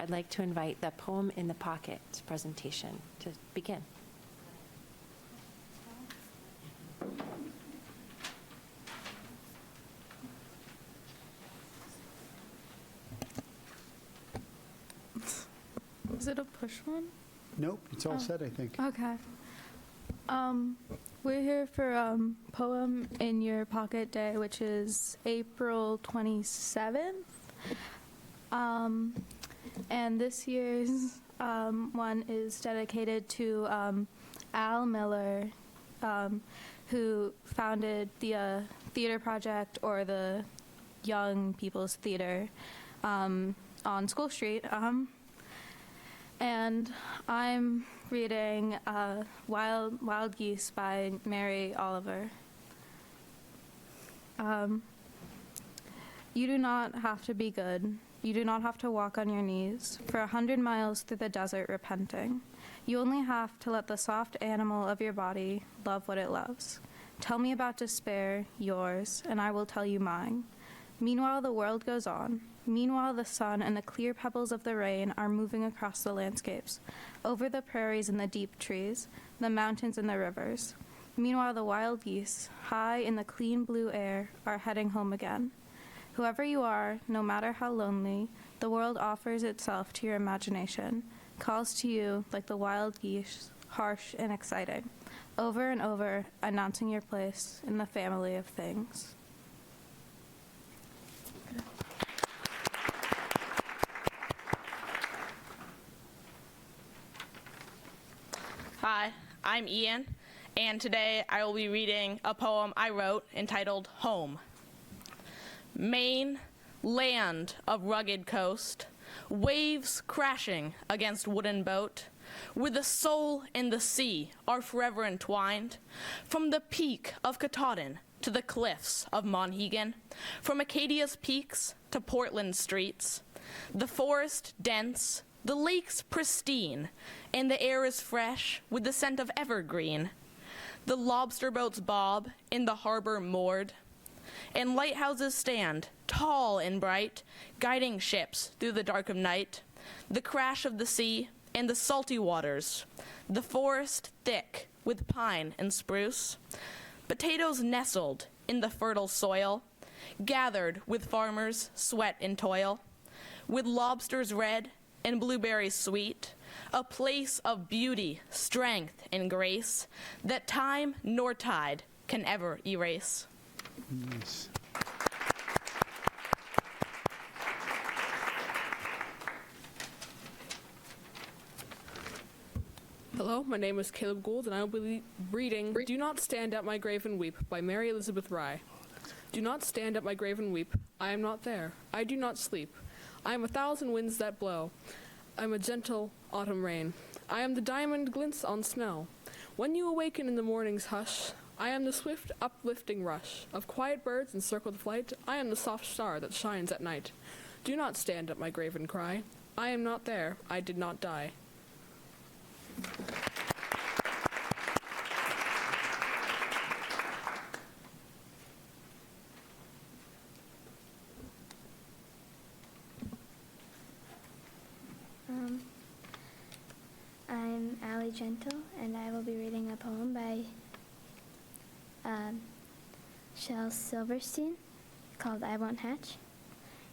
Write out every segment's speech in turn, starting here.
I'd like to invite the Poem in the Pocket presentation to begin. Is it a push one? Nope, it's all set, I think. Okay. We're here for Poem in Your Pocket Day, which is April 27th. And this year's one is dedicated to Al Miller, who founded the Theater Project, or the Young People's Theater, on School Street. And I'm reading Wild Geese by Mary Oliver. You do not have to be good. You do not have to walk on your knees for 100 miles through the desert repenting. You only have to let the soft animal of your body love what it loves. Tell me about despair, yours, and I will tell you mine. Meanwhile, the world goes on. Meanwhile, the sun and the clear pebbles of the rain are moving across the landscapes, over the prairies and the deep trees, the mountains and the rivers. Meanwhile, the wild geese, high in the clean blue air, are heading home again. Whoever you are, no matter how lonely, the world offers itself to your imagination, calls to you like the wild geese, harsh and exciting, over and over, announcing your place in the family of things. Hi, I'm Ian, and today I will be reading a poem I wrote entitled Home. Maine, land of rugged coast, waves crashing against wooden boat, where the soul and the sea are forever entwined, from the peak of Katahdin to the cliffs of Monhegan, from Acadia's peaks to Portland streets, the forest dense, the lake's pristine, and the air is fresh with the scent of evergreen. The lobster boats bob in the harbor moored, and lighthouses stand tall and bright, guiding ships through the dark of night. The crash of the sea and the salty waters, the forest thick with pine and spruce, potatoes nestled in the fertile soil, gathered with farmers' sweat and toil, with lobsters red and blueberries sweet, a place of beauty, strength, and grace that time nor tide can ever erase. Nice. Hello, my name is Caleb Gould, and I will be reading Do Not Stand at My Grave and Weep by Mary Elizabeth Rye. Do not stand at my grave and weep. I am not there. I do not sleep. I am 1,000 winds that blow. I am a gentle autumn rain. I am the diamond glints on snow. When you awaken in the morning's hush, I am the swift uplifting rush of quiet birds in circled flight. I am the soft star that shines at night. Do not stand at my grave and cry. I am not there. I did not die. I'm Allie Gentle, and I will be reading a poem by Shel Silverstein called I Won't Hatch.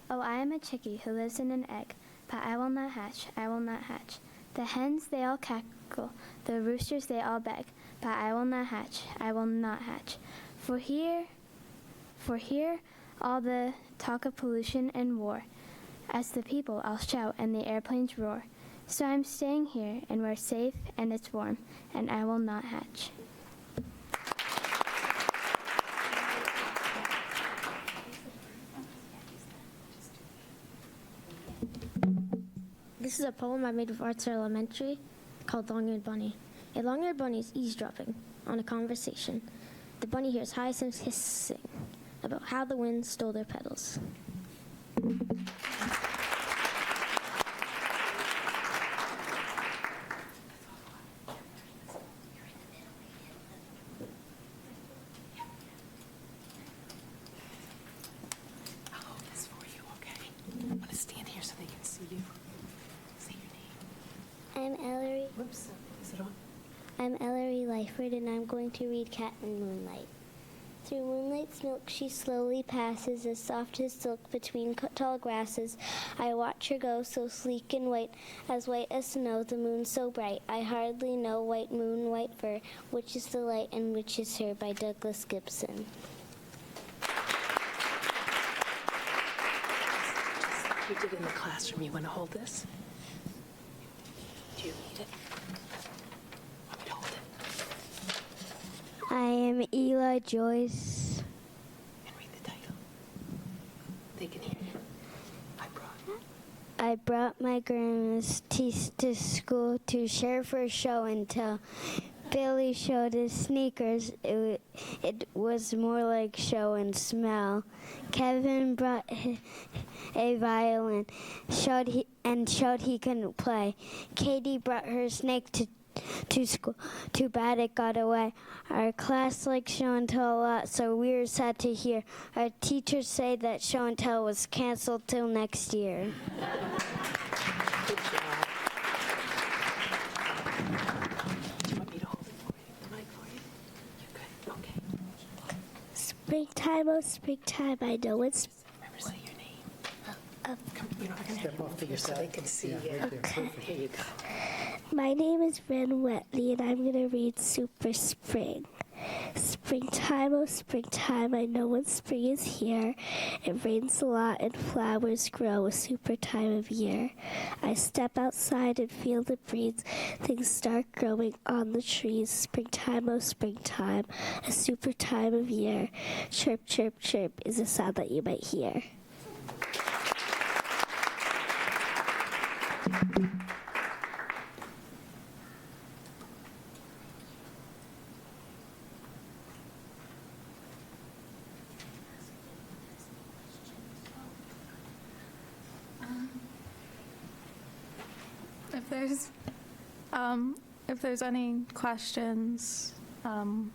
Oh, I am a chickie who lives in an egg, but I will not hatch, I will not hatch. The hens, they all cackle, the roosters, they all beg, but I will not hatch, I will not hatch. For here, all the talk of pollution and war. As the people, I'll shout and the airplanes roar. So I'm staying here, and we're safe and it's warm, and I will not hatch. This is a poem I made with Arts Elementary called Long-Eared Bunny. A long-eared bunny is eavesdropping on a conversation. The bunny hears hyacinths hissing about how the wind stole their petals. I'll hold this for you, okay? I'm gonna stand here so they can see you. I'm Ellery. Whoops, is it on? I'm Ellery Lyford, and I'm going to read Cat in Moonlight. Through moonlight's milk she slowly passes, as soft as silk between tall grasses. I watch her go, so sleek and white as snow, the moon so bright. I hardly know, white moon, white fur, which is the light and which is her, by Douglas Gibson. We did it in the classroom. You want to hold this? Do you need it? Want me to hold it? I am Eli Joyce. And read the title. They can hear you. I brought my grandma's teeth to school to share for show and tell. Billy showed his sneakers. It was more like show and smell. Kevin brought a violin, showed he couldn't play. Katie brought her snake to school. Too bad it got away. Our class liked show and tell a lot, so we were sad to hear our teachers say that show and tell was canceled till next year. Good job. Do you want me to hold it for you? The mic for you? You're good. Okay. Springtime, oh springtime, I know it's... Remember, say your name. Come, you're not going to have to move here so they can see you. Yeah, right there. Perfect. Here you go. My name is Ren Wetley, and I'm going to read Super Spring. Springtime, oh springtime, I know when spring is here. It rains a lot and flowers grow, a super time of year. I step outside and feel the breeze, things start growing on the trees. Springtime, oh springtime, a super time of year. Chirp, chirp, chirp is a sound that you might hear. If there's any questions, I'll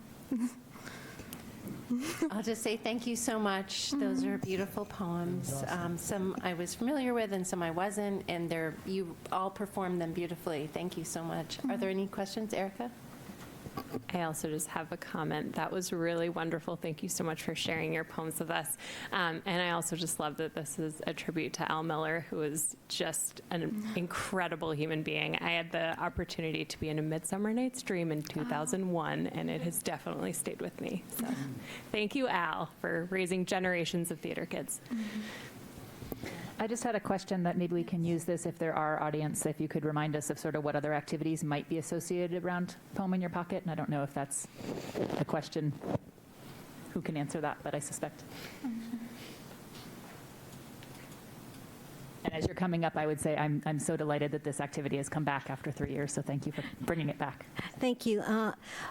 just say thank you so much. Those are beautiful poems. Some I was familiar with and some I wasn't, and you all performed them beautifully. Thank you so much. Are there any questions, Erica? I also just have a comment. That was really wonderful. Thank you so much for sharing your poems with us. And I also just love that this is a tribute to Al Miller, who is just an incredible human being. I had the opportunity to be in A Midsummer Night's Dream in 2001, and it has definitely stayed with me. So thank you, Al, for raising generations of theater kids. I just had a question that maybe we can use this if there are audience, if you could remind us of sort of what other activities might be associated around Poem in Your Pocket. And I don't know if that's a question, who can answer that, but I suspect. And as you're coming up, I would say I'm so delighted that this activity has come back after 3 years, so thank you for bringing it back. Thank you.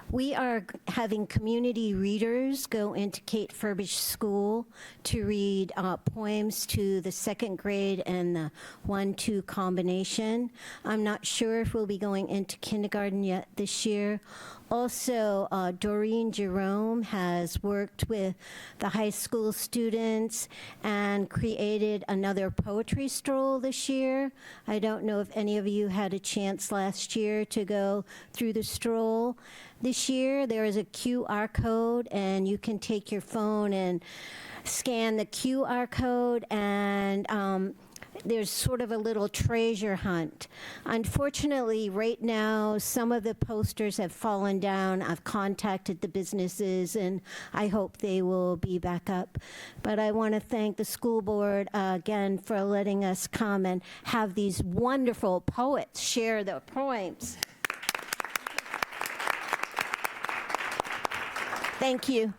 We are having community readers go into Kate Furbich School to read poems to the second grade and the 1-2 combination. I'm not sure if we'll be going into kindergarten yet this year. Also, Doreen Jerome has worked with the high school students and created another poetry stroll this year. I don't know if any of you had a chance last year to go through the stroll. This year, there is a QR code, and you can take your phone and scan the QR code, and there's sort of a little treasure hunt. Unfortunately, right now, some of the posters have fallen down. I've contacted the businesses, and I hope they will be back up. But I want to thank the school board again for letting us come and have these wonderful poets share their poems. Thank you.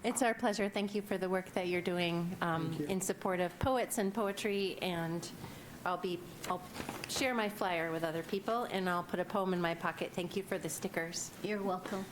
It's our pleasure. Thank you for the work that you're doing in support of poets and poetry. And I'll share my flyer with other people, and I'll put a poem in my pocket. Thank you for the stickers. You're welcome.